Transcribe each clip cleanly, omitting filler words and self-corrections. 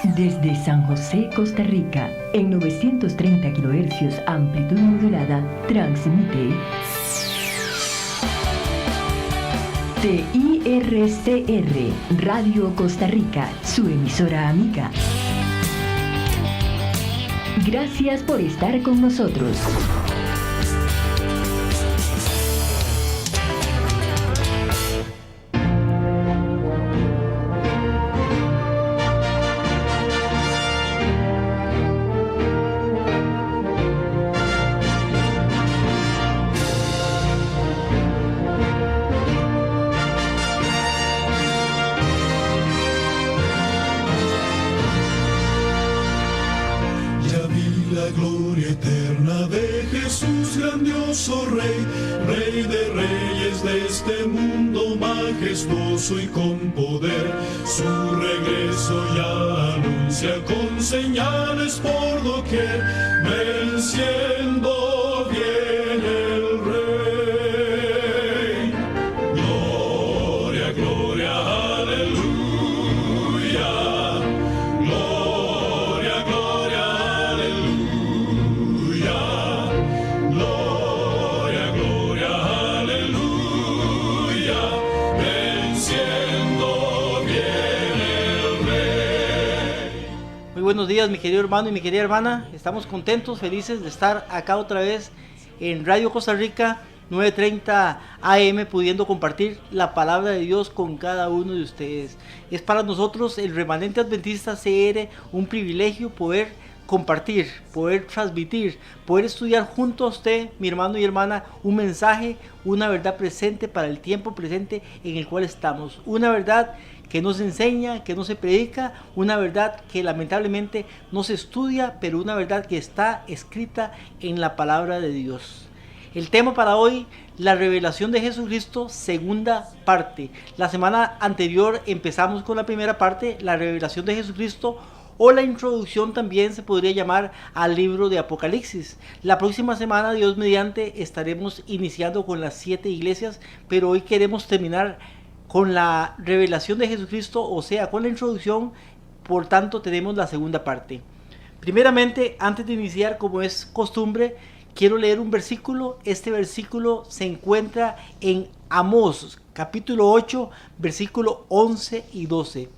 Desde San José, Costa Rica, en 930 kHz amplitud modulada, transmite TIRCR, Radio Costa Rica, su emisora amiga. Gracias por estar con nosotros. Rey de reyes de este mundo majestuoso y con poder, su regreso ya anuncia con señales por doquier, venciendo viene el Rey. Gloria, gloria, aleluya. Gloria, gloria, aleluya. Buenos días, mi querido hermano y mi querida hermana. Estamos contentos, felices de estar acá otra vez en Radio Costa Rica 9:30 AM, pudiendo compartir la palabra de Dios con cada uno de ustedes. Es para nosotros, el remanente adventista CR, un privilegio poder compartir, poder transmitir, poder estudiar junto a usted, mi hermano y hermana, un mensaje, una verdad presente para el tiempo presente en el cual estamos. Una verdad que no se enseña, que no se predica, una verdad que lamentablemente no se estudia, pero una verdad que está escrita en la palabra de Dios. El tema para hoy, la revelación de Jesucristo, segunda parte. La semana anterior empezamos con la primera parte, la revelación de Jesucristo, o la introducción también se podría llamar al libro de Apocalipsis. La próxima semana, Dios mediante, estaremos iniciando con las 7 iglesias, pero hoy queremos terminar con la revelación de Jesucristo, o sea, con la introducción. Por tanto, tenemos la segunda parte. Primeramente, antes de iniciar, como es costumbre, quiero leer un versículo. Este versículo se encuentra en Amós, capítulo 8, versículo 11 y 12.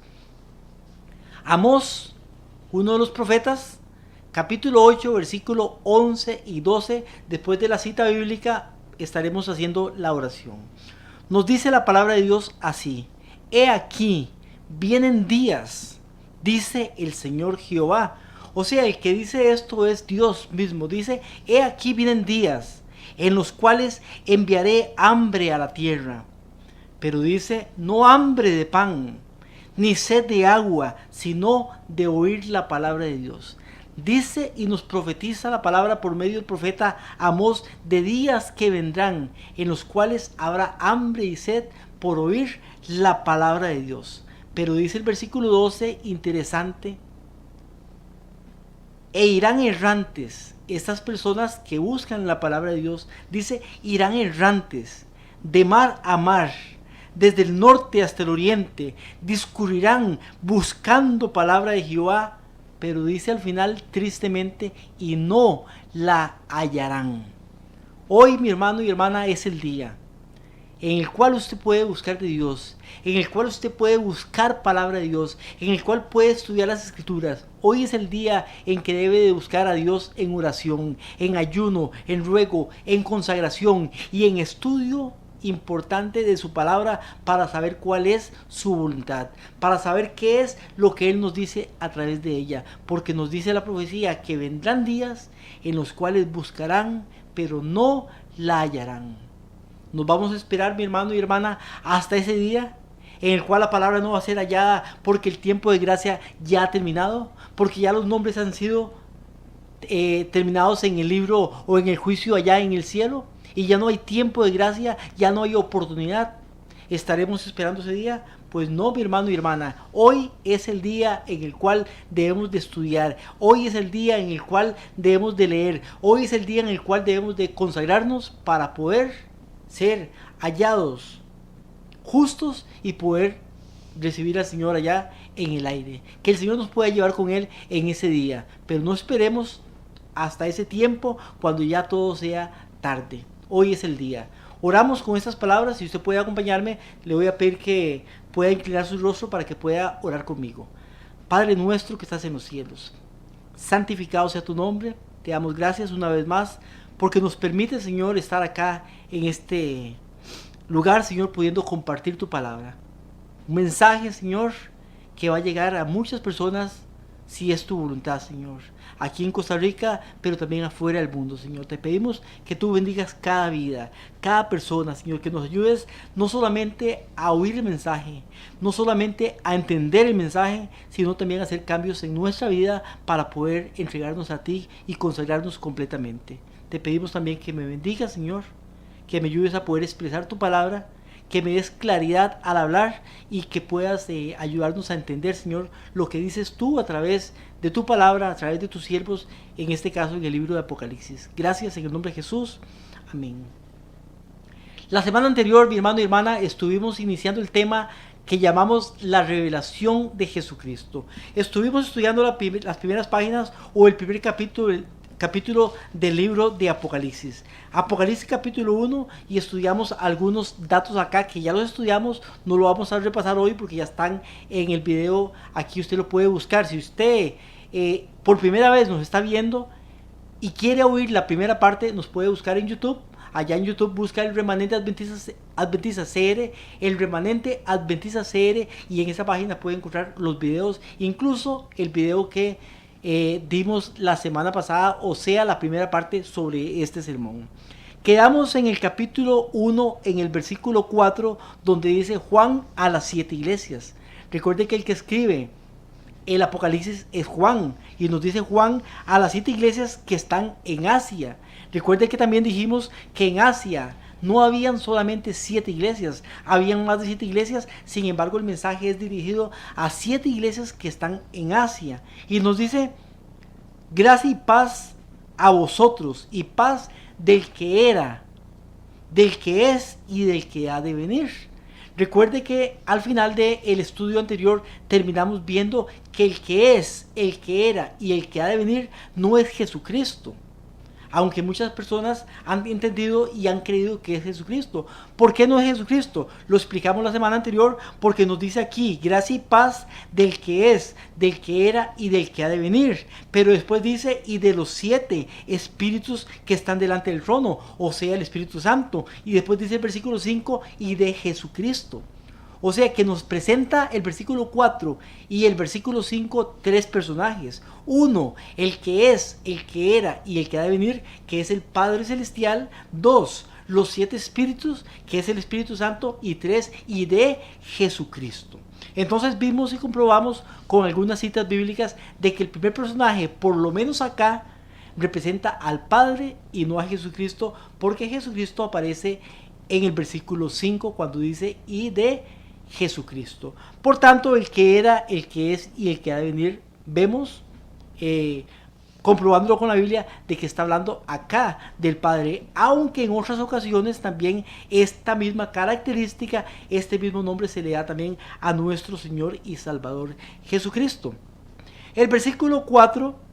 Amós, uno de los profetas, capítulo 8, versículo 11 y 12. Después de la cita bíblica, estaremos haciendo la oración. Nos dice la palabra de Dios así: He aquí, vienen días, dice el Señor Jehová. O sea, el que dice esto es Dios mismo. Dice: he aquí vienen días en los cuales enviaré hambre a la tierra. Pero dice: no hambre de pan, ni sed de agua, sino de oír la palabra de Dios. Dice y nos profetiza la palabra por medio del profeta Amós de días que vendrán, en los cuales habrá hambre y sed por oír la palabra de Dios. Pero dice el versículo 12, interesante: e irán errantes. Estas personas que buscan la palabra de Dios, dice, irán errantes de mar a mar, desde el norte hasta el oriente, discurrirán buscando palabra de Jehová. Pero dice al final, tristemente, y no la hallarán. Hoy, mi hermano y hermana, es el día en el cual usted puede buscar de Dios, en el cual usted puede buscar palabra de Dios, en el cual puede estudiar las escrituras. Hoy es el día en que debe de buscar a Dios en oración, en ayuno, en ruego, en consagración y en estudio importante de su palabra, para saber cuál es su voluntad, para saber qué es lo que Él nos dice a través de ella, porque nos dice la profecía que vendrán días en los cuales buscarán, pero no la hallarán. Nos vamos a esperar, mi hermano y hermana, hasta ese día en el cual la palabra no va a ser hallada, porque el tiempo de gracia ya ha terminado, porque ya los nombres han sido terminados en el libro o en el juicio allá en el cielo, y ya no hay tiempo de gracia, ya no hay oportunidad. ¿Estaremos esperando ese día? Pues no, mi hermano y hermana. Hoy es el día en el cual debemos de estudiar. Hoy es el día en el cual debemos de leer. Hoy es el día en el cual debemos de consagrarnos para poder ser hallados justos y poder recibir al Señor allá en el aire. Que el Señor nos pueda llevar con Él en ese día. Pero no esperemos hasta ese tiempo cuando ya todo sea tarde. Hoy es el día. Oramos con estas palabras. Si usted puede acompañarme, le voy a pedir que pueda inclinar su rostro para que pueda orar conmigo. Padre nuestro que estás en los cielos, santificado sea tu nombre. Te damos gracias una vez más porque nos permite, Señor, estar acá en este lugar, Señor, pudiendo compartir tu palabra. Un mensaje, Señor, que va a llegar a muchas personas si es tu voluntad, Señor. Aquí en Costa Rica, pero también afuera del mundo, Señor. Te pedimos que tú bendigas cada vida, cada persona, Señor. Que nos ayudes no solamente a oír el mensaje, no solamente a entender el mensaje, sino también a hacer cambios en nuestra vida para poder entregarnos a ti y consagrarnos completamente. Te pedimos también que me bendigas, Señor. Que me ayudes a poder expresar tu palabra, que me des claridad al hablar y que puedas ayudarnos a entender, Señor, lo que dices tú a través de tu palabra, a través de tus siervos, en este caso en el libro de Apocalipsis. Gracias en el nombre de Jesús. Amén. La semana anterior, mi hermano y hermana, estuvimos iniciando el tema que llamamos la revelación de Jesucristo. Estuvimos estudiando las primeras páginas o el primer capítulo del libro de Apocalipsis. Apocalipsis capítulo 1 y estudiamos algunos datos acá que ya los estudiamos, no lo vamos a repasar hoy porque ya están en el video, aquí usted lo puede buscar. Si usted por primera vez nos está viendo y quiere oír la primera parte, nos puede buscar en YouTube. Allá en YouTube busca el Remanente Adventista CR, el Remanente Adventista CR, y en esa página puede encontrar los videos, incluso el video que dimos la semana pasada, o sea, la primera parte sobre este sermón. Quedamos en el capítulo 1, en el versículo 4, donde dice Juan a las 7 iglesias. Recuerde que el que escribe el Apocalipsis es Juan, y nos dice Juan a las 7 iglesias que están en Asia. Recuerde que también dijimos que en Asia no habían solamente 7 iglesias, habían más de 7 iglesias. Sin embargo, el mensaje es dirigido a 7 iglesias que están en Asia. Y nos dice, gracia y paz a vosotros, y paz del que era, del que es y del que ha de venir. Recuerde que al final del estudio anterior terminamos viendo que el que es, el que era y el que ha de venir no es Jesucristo. Aunque muchas personas han entendido y han creído que es Jesucristo. ¿Por qué no es Jesucristo? Lo explicamos la semana anterior, porque nos dice aquí, gracia y paz del que es, del que era y del que ha de venir. Pero después dice, y de los 7 espíritus que están delante del trono, o sea, el Espíritu Santo. Y después dice el versículo 5, y de Jesucristo. O sea que nos presenta el versículo 4 y el versículo 5 3 personajes. Uno, el que es, el que era y el que ha de venir, que es el Padre Celestial. 2, los 7 espíritus, que es el Espíritu Santo. Y 3, y de Jesucristo. Entonces vimos y comprobamos con algunas citas bíblicas de que el primer personaje, por lo menos acá, representa al Padre y no a Jesucristo, porque Jesucristo aparece en el versículo 5 cuando dice, y de Jesucristo. Por tanto, el que era, el que es y el que ha de venir, vemos, comprobándolo con la Biblia, de que está hablando acá del Padre, aunque en otras ocasiones también esta misma característica, este mismo nombre se le da también a nuestro Señor y Salvador Jesucristo. El versículo 4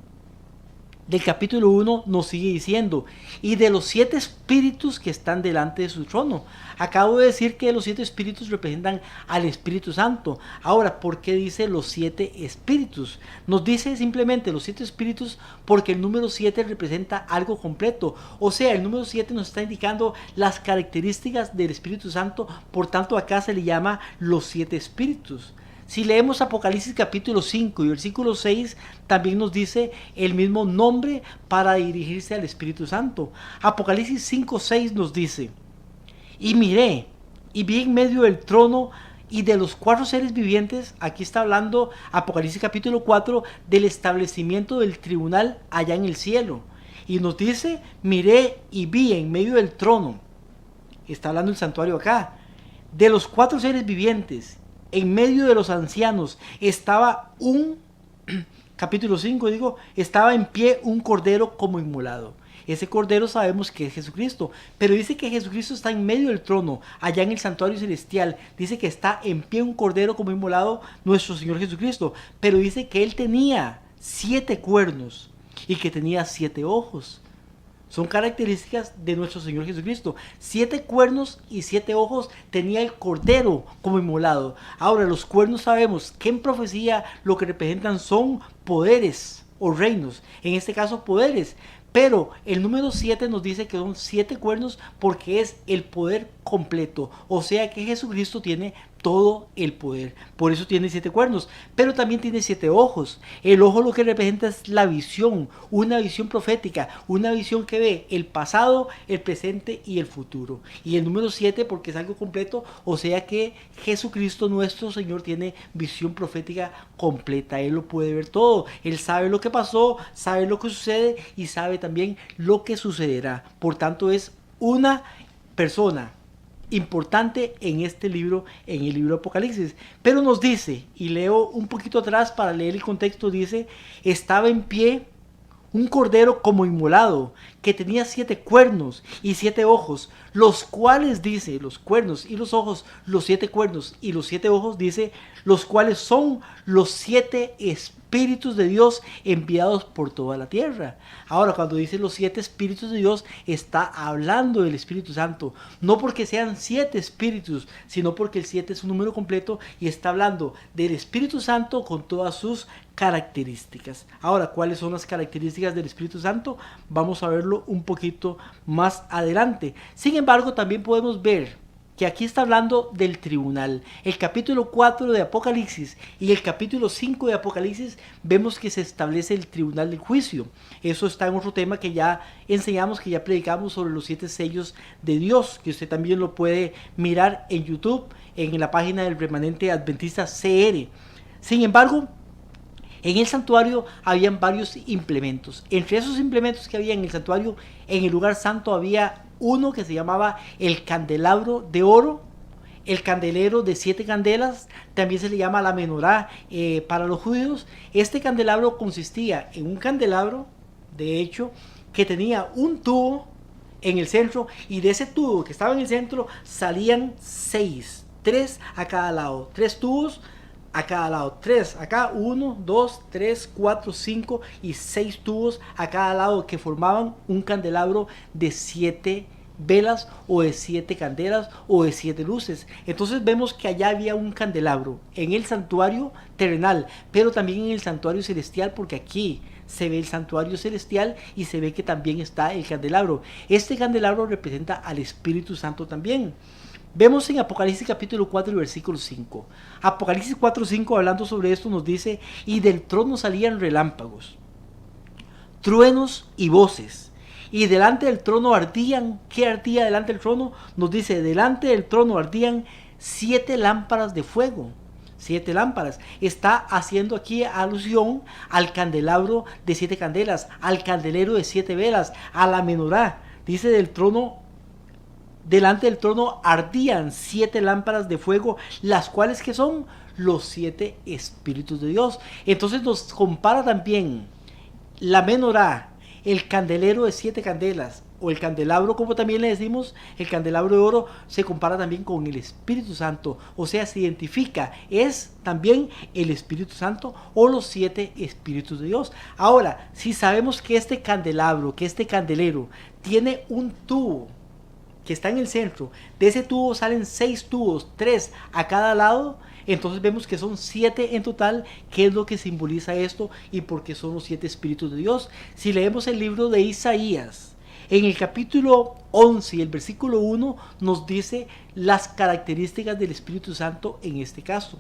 del capítulo 1 nos sigue diciendo, y de los 7 espíritus que están delante de su trono. Acabo de decir que los 7 espíritus representan al Espíritu Santo. Ahora, ¿por qué dice los 7 espíritus? Nos dice simplemente los 7 espíritus porque el número 7 representa algo completo. O sea, el número 7 nos está indicando las características del Espíritu Santo. Por tanto, acá se le llama los 7 espíritus. Si leemos Apocalipsis capítulo 5 y versículo 6, también nos dice el mismo nombre para dirigirse al Espíritu Santo. Apocalipsis 5:6 nos dice, y miré, y vi en medio del trono y de los 4 seres vivientes. Aquí está hablando Apocalipsis capítulo 4 del establecimiento del tribunal allá en el cielo. Y nos dice, miré y vi en medio del trono. Está hablando el santuario acá. De los 4 seres vivientes, en medio de los ancianos, estaba capítulo 5 estaba en pie un cordero como inmolado. Ese cordero sabemos que es Jesucristo, pero dice que Jesucristo está en medio del trono, allá en el santuario celestial. Dice que está en pie un cordero como inmolado nuestro Señor Jesucristo, pero dice que Él tenía 7 cuernos y que tenía 7 ojos. Son características de nuestro Señor Jesucristo. 7 cuernos y 7 ojos tenía el cordero como inmolado. Ahora, los cuernos sabemos que en profecía lo que representan son poderes o reinos. En este caso, poderes. Pero el número 7 nos dice que son 7 cuernos porque es el poder completo. O sea que Jesucristo tiene todo el poder. Por eso tiene 7 cuernos. Pero también tiene 7 ojos. El ojo lo que representa es la visión. Una visión profética. Una visión que ve el pasado, el presente y el futuro. Y el número 7 porque es algo completo. O sea que Jesucristo nuestro Señor tiene visión profética completa. Él lo puede ver todo. Él sabe lo que pasó, sabe lo que sucede y sabe también lo que sucederá. Por tanto es una persona importante en este libro, en el libro de Apocalipsis. Pero nos dice, y leo un poquito atrás para leer el contexto, dice, estaba en pie un cordero como inmolado, que tenía 7 cuernos y 7 ojos, los cuales, dice, los cuernos y los ojos, los 7 cuernos y los 7 ojos, dice, los cuales son los 7 espíritus de Dios enviados por toda la tierra. Ahora, cuando dice los 7 espíritus de Dios, está hablando del Espíritu Santo, no porque sean 7 espíritus, sino porque el 7 es un número completo y está hablando del Espíritu Santo con todas sus características. Ahora, ¿cuáles son las características del Espíritu Santo? Vamos a verlo un poquito más adelante. Sin embargo, también podemos ver que aquí está hablando del tribunal. El capítulo 4 de Apocalipsis y el capítulo 5 de Apocalipsis vemos que se establece el tribunal del juicio. Eso está en otro tema que ya enseñamos, que ya predicamos sobre los 7 sellos de Dios, que usted también lo puede mirar en YouTube, en la página del Remanente Adventista CR. Sin embargo, en el santuario habían varios implementos. Entre esos implementos que había en el santuario, en el lugar santo había uno que se llamaba el candelabro de oro, el candelero de 7 candelas, también se le llama la menorá para los judíos. Este candelabro consistía en un candelabro, de hecho, que tenía un tubo en el centro, y de ese tubo que estaba en el centro salían 6, 3 a cada lado, 3 tubos a cada lado, 3 acá, 1, 2, 3, 4, 5 y 6 tubos a cada lado, que formaban un candelabro de 7 velas o de 7 candelas o de 7 luces. Entonces vemos que allá había un candelabro en el santuario terrenal, pero también en el santuario celestial, porque aquí se ve el santuario celestial y se ve que también está el candelabro. Este candelabro representa al Espíritu Santo también. Vemos en Apocalipsis capítulo 4 y versículo 5. Apocalipsis 4:5, hablando sobre esto, nos dice: y del trono salían relámpagos, truenos y voces, y delante del trono ardían. ¿Qué ardía delante del trono? Nos dice: delante del trono ardían 7 lámparas de fuego. 7 lámparas. Está haciendo aquí alusión al candelabro de 7 candelas, al candelero de 7 velas, a la menorá. Dice del trono, delante del trono ardían 7 lámparas de fuego, las cuales que son los 7 espíritus de Dios. Entonces nos compara también la menorá, el candelero de 7 candelas, o el candelabro, como también le decimos, el candelabro de oro, se compara también con el Espíritu Santo. O sea, se identifica, es también el Espíritu Santo o los 7 espíritus de Dios. Ahora, si sabemos que este candelabro, que este candelero tiene un tubo que está en el centro, de ese tubo salen 6 tubos, 3 a cada lado, entonces vemos que son 7 en total. ¿Qué es lo que simboliza esto y por qué son los 7 espíritus de Dios? Si leemos el libro de Isaías, en el capítulo 11 y el versículo 1 nos dice las características del Espíritu Santo en este caso.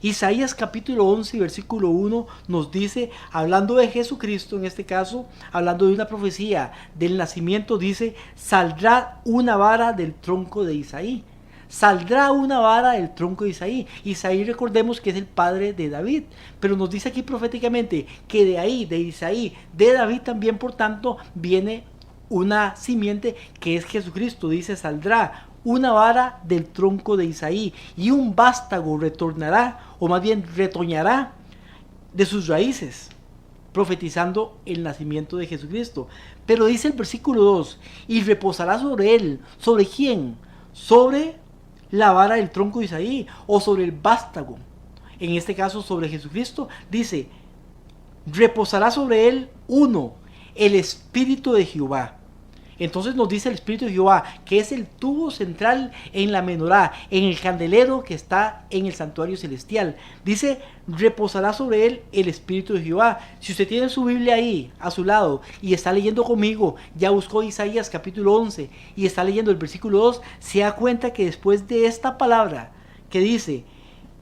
Isaías capítulo 11 y versículo 1 nos dice, hablando de Jesucristo en este caso, hablando de una profecía del nacimiento, dice: saldrá una vara del tronco de Isaí. Saldrá una vara del tronco de Isaí. Isaí, recordemos que es el padre de David, pero nos dice aquí proféticamente que de ahí, de Isaí, de David también, por tanto, viene una simiente que es Jesucristo. Dice: saldrá una vara del tronco de Isaí y un vástago retornará, o más bien retoñará de sus raíces. profetizando el nacimiento de Jesucristo. Pero dice el versículo 2, y reposará sobre él. ¿Sobre quién? Sobre la vara del tronco de Isaí o sobre el vástago. En este caso sobre Jesucristo. Dice, reposará sobre él uno, el Espíritu de Jehová. Entonces nos dice el Espíritu de Jehová, que es el tubo central en la menorá, en el candelero que está en el santuario celestial. Dice, reposará sobre él el Espíritu de Jehová. Si usted tiene su Biblia ahí, a su lado, y está leyendo conmigo, ya buscó Isaías capítulo 11, y está leyendo el versículo 2, se da cuenta que después de esta palabra que dice,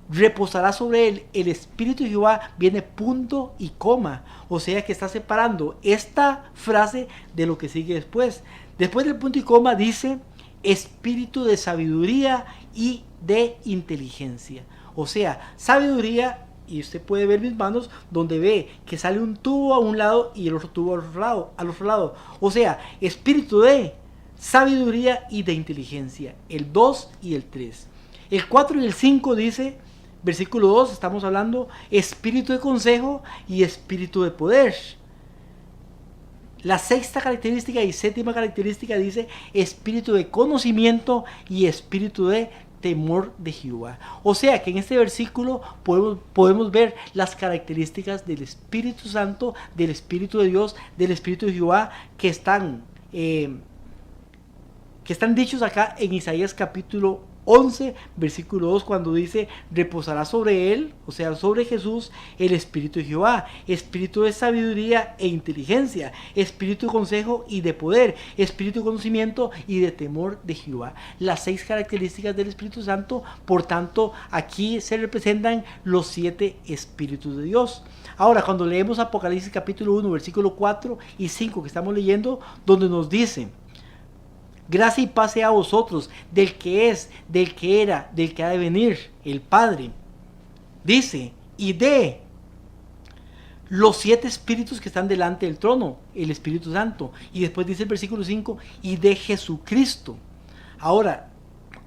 reposará sobre él el Espíritu de Jehová, viene punto y coma. O sea que está separando esta frase de lo que sigue después. Después del punto y coma dice espíritu de sabiduría y de inteligencia. O sea, sabiduría, y usted puede ver mis manos donde ve que sale un tubo a un lado y el otro tubo al otro lado. O sea, espíritu de sabiduría y de inteligencia. El 2 y el 3. El 4 y el 5 dice, versículo 2, estamos hablando espíritu de consejo y espíritu de poder. La sexta característica y séptima característica dice espíritu de conocimiento y espíritu de temor de Jehová. O sea que en este versículo podemos ver las características del Espíritu Santo, del Espíritu de Dios, del Espíritu de Jehová que están dichos acá en Isaías capítulo 11, versículo 2, cuando dice, reposará sobre él, o sea, sobre Jesús, el Espíritu de Jehová, espíritu de sabiduría e inteligencia, espíritu de consejo y de poder, espíritu de conocimiento y de temor de Jehová. Las 6 características del Espíritu Santo, por tanto, aquí se representan los 7 espíritus de Dios. Ahora, cuando leemos Apocalipsis capítulo 1, versículo 4 y 5 que estamos leyendo, donde nos dice, gracia y paz sea a vosotros, del que es, del que era, del que ha de venir, el Padre. Dice, y de los 7 espíritus que están delante del trono, el Espíritu Santo. Y después dice el versículo 5, y de Jesucristo. Ahora,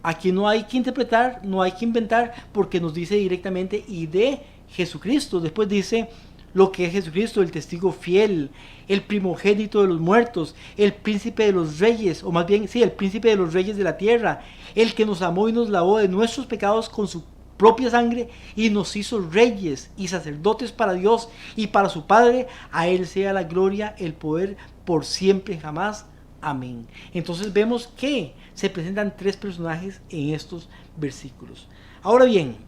aquí no hay que interpretar, no hay que inventar, porque nos dice directamente, y de Jesucristo. Después dice, lo que es Jesucristo, el testigo fiel, el primogénito de los muertos, el príncipe de los reyes, o más bien, sí, el príncipe de los reyes de la tierra, el que nos amó y nos lavó de nuestros pecados con su propia sangre y nos hizo reyes y sacerdotes para Dios y para su Padre. A él sea la gloria, el poder por siempre jamás. Amén. Entonces vemos que se presentan 3 personajes en estos versículos. Ahora bien,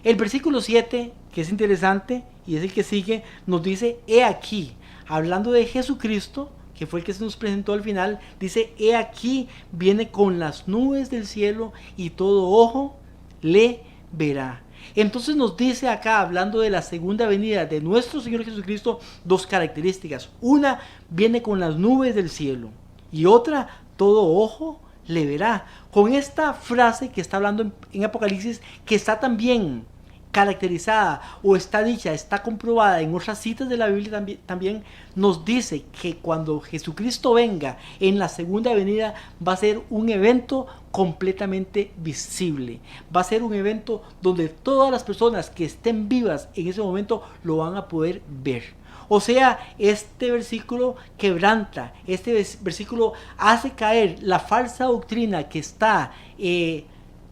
el versículo 7, que es interesante y es el que sigue, nos dice, he aquí, hablando de Jesucristo, que fue el que se nos presentó al final, dice, he aquí, viene con las nubes del cielo y todo ojo le verá. Entonces nos dice acá, hablando de la segunda venida de nuestro Señor Jesucristo, 2 características. Una, viene con las nubes del cielo, y otra, todo ojo le verá. Con esta frase que está hablando en Apocalipsis, que está también caracterizada o está dicha, está comprobada en otras citas de la Biblia también nos dice que cuando Jesucristo venga en la segunda venida va a ser un evento completamente visible, va a ser un evento donde todas las personas que estén vivas en ese momento lo van a poder ver. O sea, este versículo quebranta, este versículo hace caer la falsa doctrina que está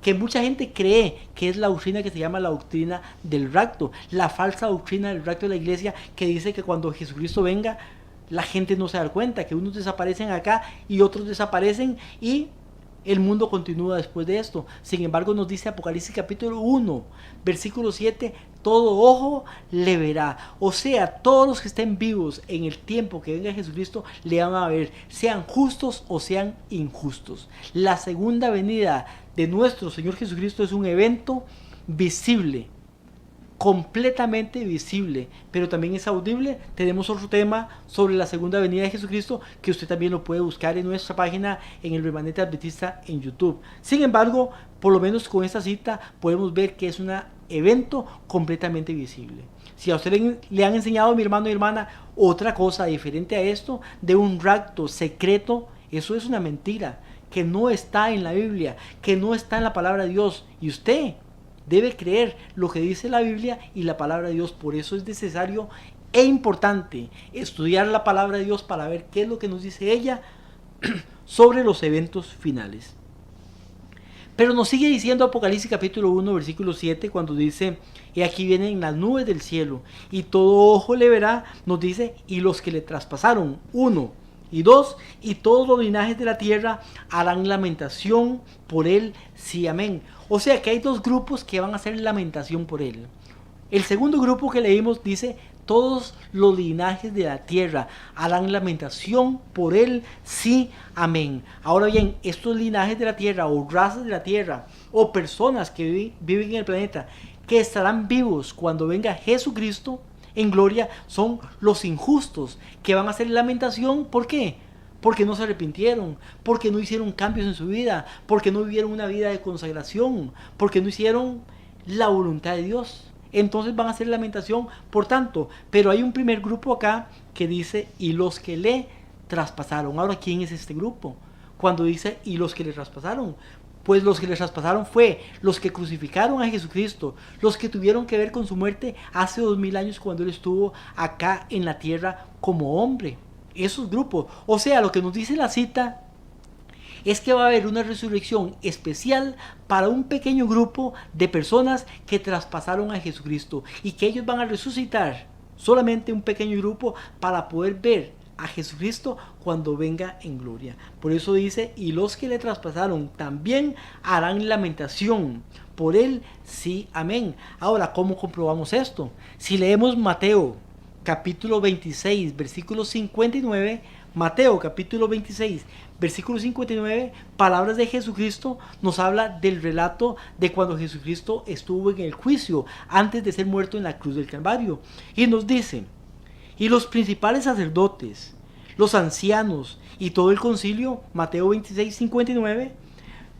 que mucha gente cree que es la doctrina que se llama la doctrina del rapto, la falsa doctrina del rapto de la iglesia, que dice que cuando Jesucristo venga la gente no se da cuenta, que unos desaparecen acá y otros desaparecen y el mundo continúa después de esto. Sin embargo, nos dice Apocalipsis capítulo 1, versículo 7, todo ojo le verá. O sea, todos los que estén vivos en el tiempo que venga Jesucristo le van a ver, sean justos o sean injustos. La segunda venida de nuestro Señor Jesucristo es un evento visible, completamente visible, pero también es audible. Tenemos otro tema sobre la segunda venida de Jesucristo que usted también lo puede buscar en nuestra página en el Remanente Adventista en YouTube. Sin embargo, por lo menos con esta cita podemos ver que es un evento completamente visible. Si a usted le han enseñado, mi hermano y hermana, otra cosa diferente a esto, de un rapto secreto, eso es una mentira que no está en la Biblia, que no está en la palabra de Dios, y usted debe creer lo que dice la Biblia y la palabra de Dios. Por eso es necesario e importante estudiar la palabra de Dios para ver qué es lo que nos dice ella sobre los eventos finales. Pero nos sigue diciendo Apocalipsis capítulo 1, versículo 7, cuando dice, y aquí vienen las nubes del cielo, y todo ojo le verá, nos dice, y los que le traspasaron, 1 y 2, y todos los linajes de la tierra harán lamentación por él, sí, amén. O sea que hay dos grupos que van a hacer lamentación por él. El segundo grupo que leímos dice, todos los linajes de la tierra harán lamentación por él, sí, amén. Ahora bien, estos linajes de la tierra, o razas de la tierra, o personas que viven en el planeta, que estarán vivos cuando venga Jesucristo en gloria, son los injustos, que van a hacer lamentación. ¿Por qué? Porque no se arrepintieron, porque no hicieron cambios en su vida, porque no vivieron una vida de consagración, porque no hicieron la voluntad de Dios. Entonces van a hacer lamentación, por tanto. Pero hay un primer grupo acá que dice, y los que le traspasaron. Ahora, ¿quién es este grupo? Cuando dice, y los que le traspasaron. Pues los que le traspasaron fue los que crucificaron a Jesucristo, los que tuvieron que ver con su muerte hace 2000 años cuando Él estuvo acá en la tierra como hombre. Esos grupos. O sea, lo que nos dice la cita es que va a haber una resurrección especial para un pequeño grupo de personas que traspasaron a Jesucristo, y que ellos van a resucitar, solamente un pequeño grupo, para poder ver a Jesucristo cuando venga en gloria. Por eso dice, y los que le traspasaron también harán lamentación por él, sí, amén. Ahora, ¿cómo comprobamos esto? Si leemos Mateo capítulo 26, versículo 59, Mateo capítulo 26, versículo 59, palabras de Jesucristo, nos habla del relato de cuando Jesucristo estuvo en el juicio antes de ser muerto en la cruz del Calvario. Y nos dice, y los principales sacerdotes, los ancianos y todo el concilio, Mateo 26, 59,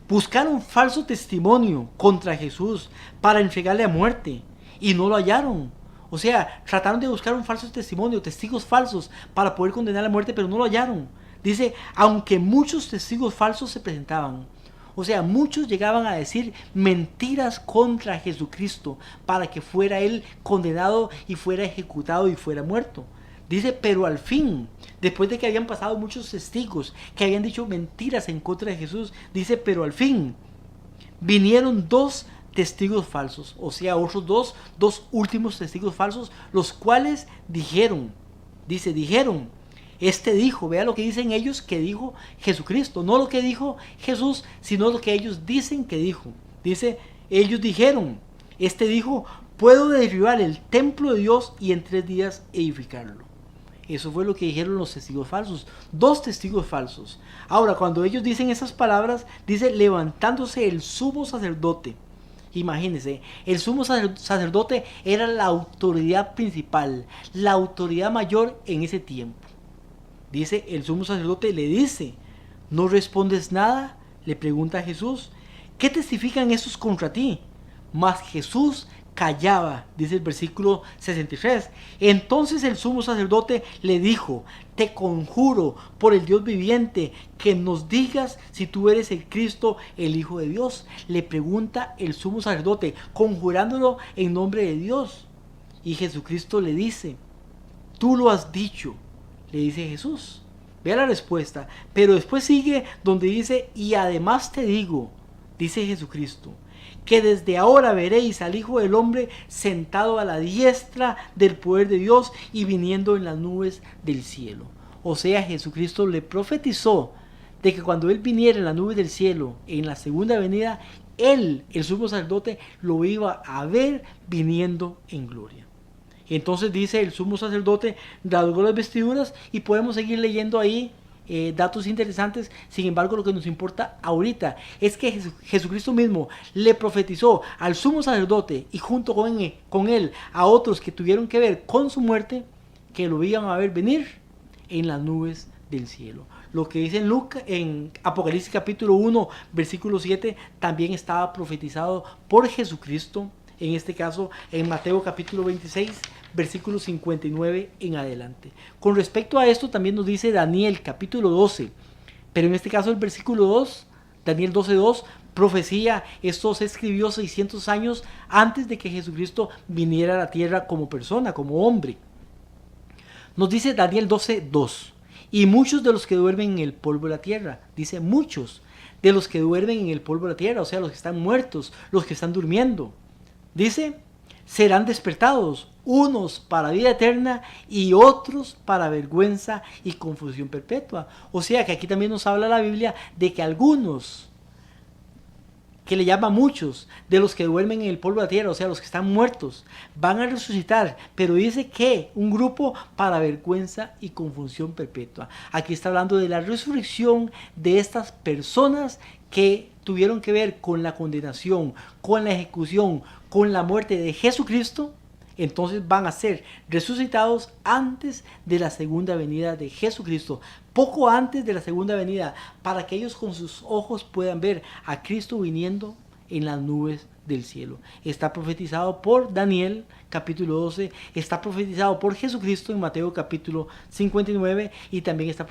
buscaron falso testimonio contra Jesús para entregarle a muerte, y no lo hallaron. O sea, trataron de buscar un falso testimonio, testigos falsos, para poder condenar a muerte, pero no lo hallaron. Dice, aunque muchos testigos falsos se presentaban. O sea, muchos llegaban a decir mentiras contra Jesucristo para que fuera él condenado y fuera ejecutado y fuera muerto. Dice, pero al fin, después de que habían pasado muchos testigos que habían dicho mentiras en contra de Jesús, dice, pero al fin vinieron dos testigos falsos, o sea, otros dos últimos testigos falsos, los cuales dijeron, este dijo, vea lo que dicen ellos que dijo Jesucristo, no lo que dijo Jesús, sino lo que ellos dicen que dijo. Dice, ellos dijeron, este dijo, puedo derribar el templo de Dios y en 3 días edificarlo. Eso fue lo que dijeron los testigos falsos, 2 testigos falsos. Ahora, cuando ellos dicen esas palabras, dice, levantándose el sumo sacerdote. Imagínense, el sumo sacerdote era la autoridad principal, la autoridad mayor en ese tiempo. Dice, el sumo sacerdote le dice, ¿no respondes nada? Le pregunta a Jesús, ¿qué testifican estos contra ti? Mas Jesús callaba, dice el versículo 63. Entonces el sumo sacerdote le dijo, te conjuro por el Dios viviente que nos digas si tú eres el Cristo, el Hijo de Dios. Le pregunta el sumo sacerdote, conjurándolo en nombre de Dios. Y Jesucristo le dice, tú lo has dicho, le dice Jesús. Vea la respuesta, pero después sigue donde dice, y además te digo, dice Jesucristo, que desde ahora veréis al Hijo del Hombre sentado a la diestra del poder de Dios y viniendo en las nubes del cielo. O sea, Jesucristo le profetizó de que cuando Él viniera en las nubes del cielo, en la segunda venida, Él, el sumo sacerdote, lo iba a ver viniendo en gloria. Entonces dice el sumo sacerdote, rasgó las vestiduras, y podemos seguir leyendo ahí datos interesantes. Sin embargo, lo que nos importa ahorita es que Jesucristo mismo le profetizó al sumo sacerdote y junto con él a otros que tuvieron que ver con su muerte, que lo iban a ver venir en las nubes del cielo. Lo que dice en Apocalipsis capítulo 1 versículo 7 también estaba profetizado por Jesucristo, en este caso en Mateo capítulo 26 versículo 59 en adelante. Con respecto a esto también nos dice Daniel capítulo 12, pero en este caso el versículo 2, Daniel 12:2, profecía, esto se escribió 600 años antes de que Jesucristo viniera a la tierra como persona, como hombre. Nos dice Daniel 12:2. Y muchos de los que duermen en el polvo de la tierra. Dice muchos de los que duermen en el polvo de la tierra. O sea, los que están muertos, los que están durmiendo. Dice, serán despertados, unos para vida eterna y otros para vergüenza y confusión perpetua. O sea que aquí también nos habla la Biblia de que algunos, que le llama muchos, de los que duermen en el polvo de la tierra, o sea, los que están muertos, van a resucitar, pero dice que un grupo para vergüenza y confusión perpetua. Aquí está hablando de la resurrección de estas personas que tuvieron que ver con la condenación, con la ejecución, con la muerte de Jesucristo. Entonces van a ser resucitados antes de la segunda venida de Jesucristo, poco antes de la segunda venida, para que ellos con sus ojos puedan ver a Cristo viniendo en las nubes del cielo. Está profetizado por Daniel capítulo 12, está profetizado por Jesucristo en Mateo capítulo 59 y también está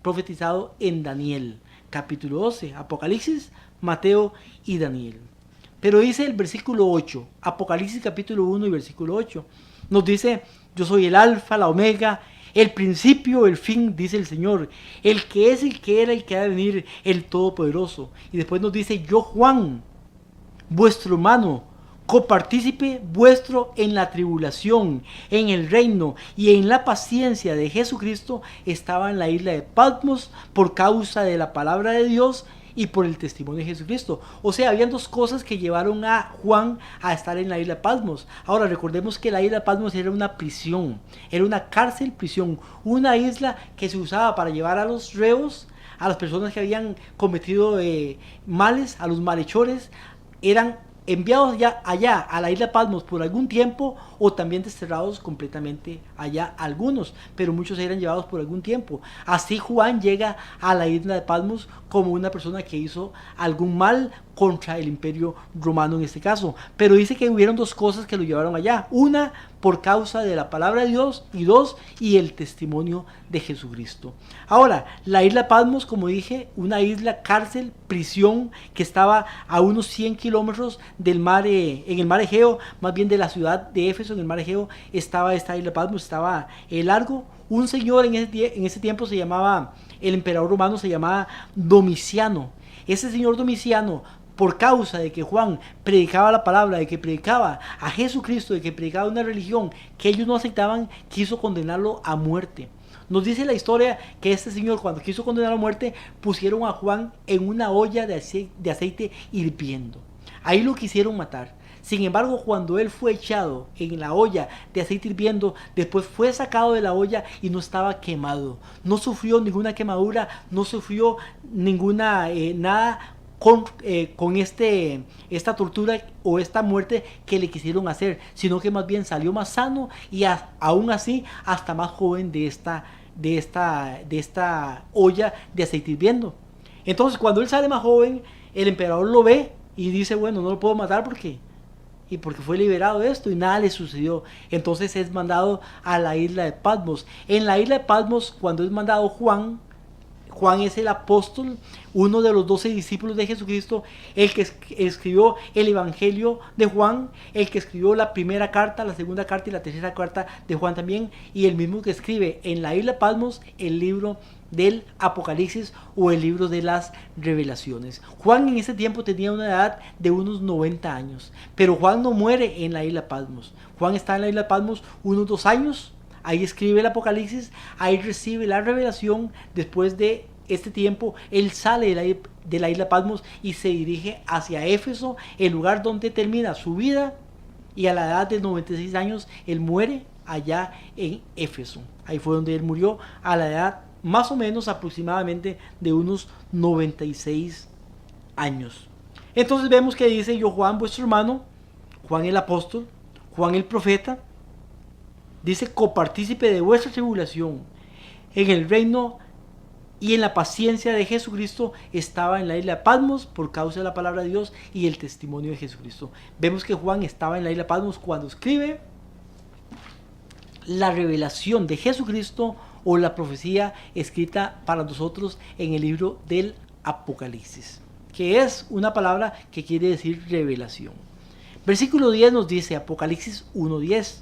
profetizado en Daniel capítulo 12, Apocalipsis, Mateo y Daniel. Pero dice el versículo 8, Apocalipsis capítulo 1 y versículo 8, nos dice, yo soy el alfa, la omega, el principio, el fin, dice el Señor, el que es, el que era, el que ha de venir, el Todopoderoso. Y después nos dice, yo Juan, vuestro hermano, copartícipe vuestro en la tribulación, en el reino y en la paciencia de Jesucristo, estaba en la isla de Patmos por causa de la palabra de Dios y por el testimonio de Jesucristo. O sea, habían dos cosas que llevaron a Juan a estar en la isla de Patmos. Ahora, recordemos que la isla de Patmos era una prisión, era una cárcel prisión, una isla que se usaba para llevar a los reos, a las personas que habían cometido males, a los malhechores, eran enviados ya allá a la isla de Patmos por algún tiempo o también desterrados completamente allá algunos, pero muchos eran llevados por algún tiempo. Así Juan llega a la isla de Patmos como una persona que hizo algún mal contra el imperio romano en este caso, pero dice que hubieron dos cosas que lo llevaron allá, una por causa de la palabra de Dios y dos, y el testimonio de Jesucristo. Ahora, la isla de Patmos, como dije, una isla cárcel, prisión que estaba a unos 100 kilómetros del mar, en el mar Egeo, más bien de la ciudad de Éfeso, en el mar Egeo, estaba esta isla de Patmos, estaba largo. Un señor en ese tiempo se llamaba, el emperador romano se llamaba Domiciano. Ese señor Domiciano, por causa de que Juan predicaba la palabra, de que predicaba a Jesucristo, de que predicaba una religión que ellos no aceptaban, quiso condenarlo a muerte. Nos dice la historia que este señor, cuando quiso condenar a muerte, pusieron a Juan en una olla de aceite hirviendo. Ahí lo quisieron matar. Sin embargo, cuando él fue echado en la olla de aceite hirviendo, después fue sacado de la olla y no estaba quemado. No sufrió ninguna quemadura, no sufrió ninguna nada con esta tortura o esta muerte que le quisieron hacer, sino que más bien salió más sano y aún así hasta más joven de esta olla de aceite hirviendo. Entonces, cuando él sale más joven, el emperador lo ve y dice, bueno, no lo puedo matar porque fue liberado de esto y nada le sucedió. Entonces es mandado a la isla de Patmos. En la isla de Patmos, cuando es mandado Juan es el apóstol, uno de los 12 discípulos de Jesucristo, el que escribió el Evangelio de Juan, el que escribió la primera carta, la segunda carta y la tercera carta de Juan también, y el mismo que escribe en la isla de Patmos el libro del Apocalipsis o el libro de las Revelaciones. Juan en ese tiempo tenía una edad de unos 90 años, pero Juan no muere en la isla de Patmos. Juan está en la isla de Patmos unos 2 años. Ahí escribe el Apocalipsis, ahí recibe la revelación. Después de este tiempo, él sale de la isla Patmos y se dirige hacia Éfeso, el lugar donde termina su vida, y a la edad de 96 años, él muere allá en Éfeso. Ahí fue donde él murió, a la edad más o menos aproximadamente de unos 96 años. Entonces vemos que dice, yo Juan, vuestro hermano, Juan el apóstol, Juan el profeta, dice, copartícipe de vuestra tribulación en el reino y en la paciencia de Jesucristo, estaba en la isla de Patmos por causa de la palabra de Dios y el testimonio de Jesucristo. Vemos que Juan estaba en la isla de Patmos cuando escribe la revelación de Jesucristo o la profecía escrita para nosotros en el libro del Apocalipsis, que es una palabra que quiere decir revelación. Versículo 10 nos dice, Apocalipsis 1:10,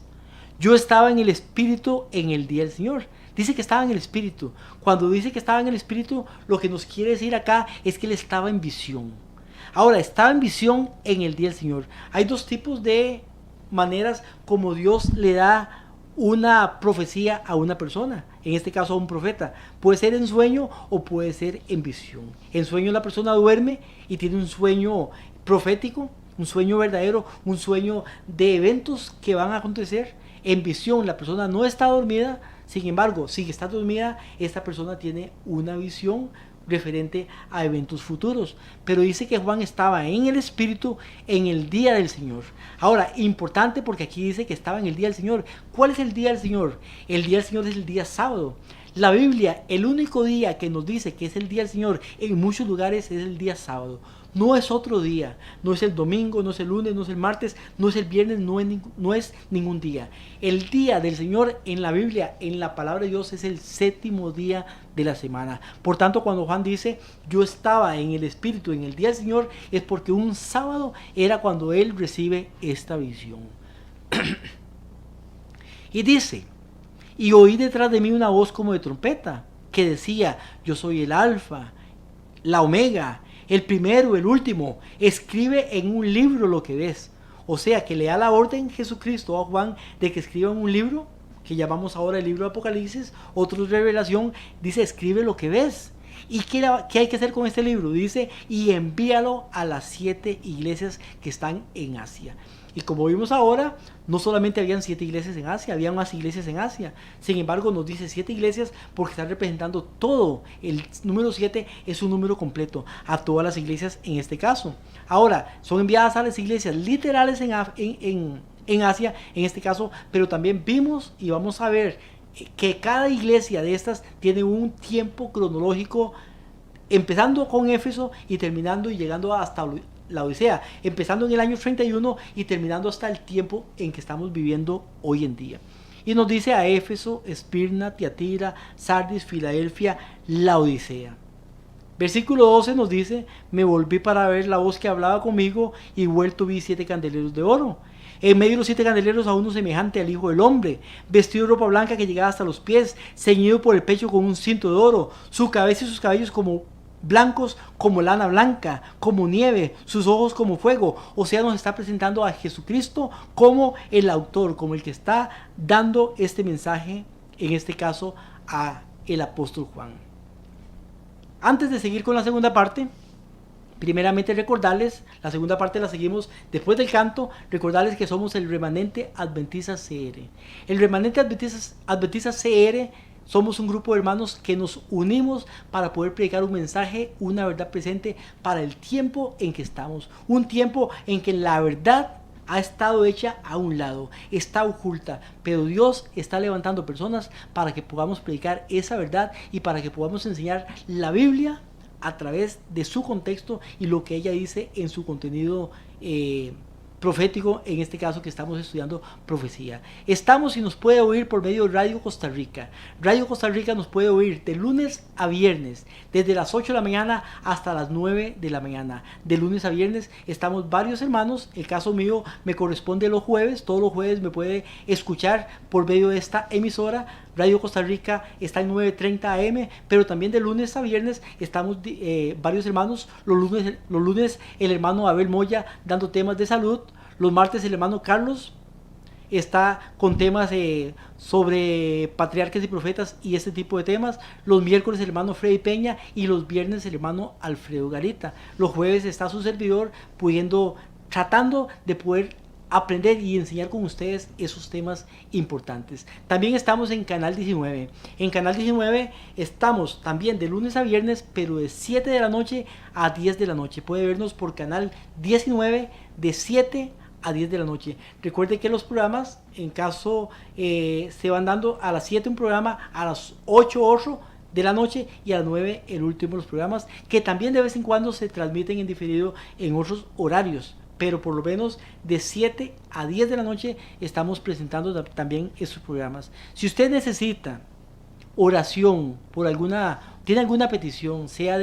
Yo estaba en el Espíritu en el día del Señor. Dice que estaba en el Espíritu. Cuando dice que estaba en el Espíritu, lo que nos quiere decir acá es que él estaba en visión. Ahora, estaba en visión en el día del Señor. Hay dos tipos de maneras como Dios le da una profecía a una persona, en este caso a un profeta. Puede ser en sueño o puede ser en visión. En sueño la persona duerme y tiene un sueño profético, un sueño verdadero, un sueño de eventos que van a acontecer. En visión la persona no está dormida, sin embargo, si está dormida, esta persona tiene una visión referente a eventos futuros. Pero dice que Juan estaba en el Espíritu en el día del Señor. Ahora, importante porque aquí dice que estaba en el día del Señor. ¿Cuál es el día del Señor? El día del Señor es el día sábado. La Biblia, el único día que nos dice que es el día del Señor en muchos lugares es el día sábado. No es otro día, no es el domingo, no es el lunes, no es el martes, no es el viernes, no es ningún día. El día del Señor en la Biblia, en la palabra de Dios, es el séptimo día de la semana. Por tanto, cuando Juan dice, yo estaba en el Espíritu en el día del Señor, es porque un sábado era cuando él recibe esta visión. Y dice, y oí detrás de mí una voz como de trompeta, que decía, yo soy el Alfa, la Omega, el primero, el último. Escribe en un libro lo que ves. O sea, que le da la orden Jesucristo a Juan de que escriba en un libro, que llamamos ahora el libro de Apocalipsis, otro de Revelación. Dice, escribe lo que ves. ¿Y qué hay que hacer con este libro? Dice, y envíalo a las 7 iglesias que están en Asia. Y como vimos ahora, no solamente habían 7 iglesias en Asia, había más iglesias en Asia. Sin embargo, nos dice 7 iglesias porque están representando todo. El número 7 es un número completo a todas las iglesias en este caso. Ahora, son enviadas a las iglesias literales en Asia, en este caso, pero también vimos y vamos a ver que cada iglesia de estas tiene un tiempo cronológico, empezando con Éfeso y terminando y llegando hasta la Odisea, empezando en el año 31 y terminando hasta el tiempo en que estamos viviendo hoy en día. Y nos dice a Éfeso, Esmirna, Tiatira, Sardis, Filadelfia, la Odisea. Versículo 12 nos dice, me volví para ver la voz que hablaba conmigo y vuelto vi 7 candeleros de oro. En medio de los 7 candeleros a uno semejante al Hijo del Hombre, vestido de ropa blanca que llegaba hasta los pies, ceñido por el pecho con un cinto de oro, su cabeza y sus cabellos como blancos como lana blanca, como nieve, sus ojos como fuego. O sea, nos está presentando a Jesucristo como el autor, como el que está dando este mensaje, en este caso a el apóstol Juan. Antes de seguir con la segunda parte, primeramente recordarles, la segunda parte la seguimos después del canto, recordarles que somos el Remanente Adventista CR. El Remanente Adventista CR somos un grupo de hermanos que nos unimos para poder predicar un mensaje, una verdad presente para el tiempo en que estamos. Un tiempo en que la verdad ha estado hecha a un lado, está oculta, pero Dios está levantando personas para que podamos predicar esa verdad y para que podamos enseñar la Biblia a través de su contexto y lo que ella dice en su contenido profético, en este caso que estamos estudiando profecía. Estamos y nos puede oír por medio de Radio Costa Rica. Radio Costa Rica nos puede oír de lunes a viernes, desde las 8 de la mañana hasta las 9 de la mañana. De lunes a viernes estamos varios hermanos. El caso mío me corresponde los jueves. Todos los jueves me puede escuchar por medio de esta emisora. Radio Costa Rica está en 9:30 AM, pero también de lunes a viernes estamos varios hermanos. Los lunes el hermano Abel Moya dando temas de salud. Los martes el hermano Carlos está con temas sobre patriarcas y profetas y este tipo de temas. Los miércoles el hermano Freddy Peña y los viernes el hermano Alfredo Garita. Los jueves está su servidor tratando de poder aprender y enseñar con ustedes esos temas importantes. También estamos en Canal 19. En Canal 19 estamos también de lunes a viernes, pero de 7 de la noche a 10 de la noche. Puede vernos por Canal 19 de 7 a 10 de la noche. Recuerde que los programas, en caso se van dando a las 7 un programa, a las 8 de la noche y a las 9 el último de los programas, que también de vez en cuando se transmiten en diferido en otros horarios. Pero por lo menos de 7 a 10 de la noche estamos presentando también esos programas. Si usted necesita oración tiene alguna petición, sea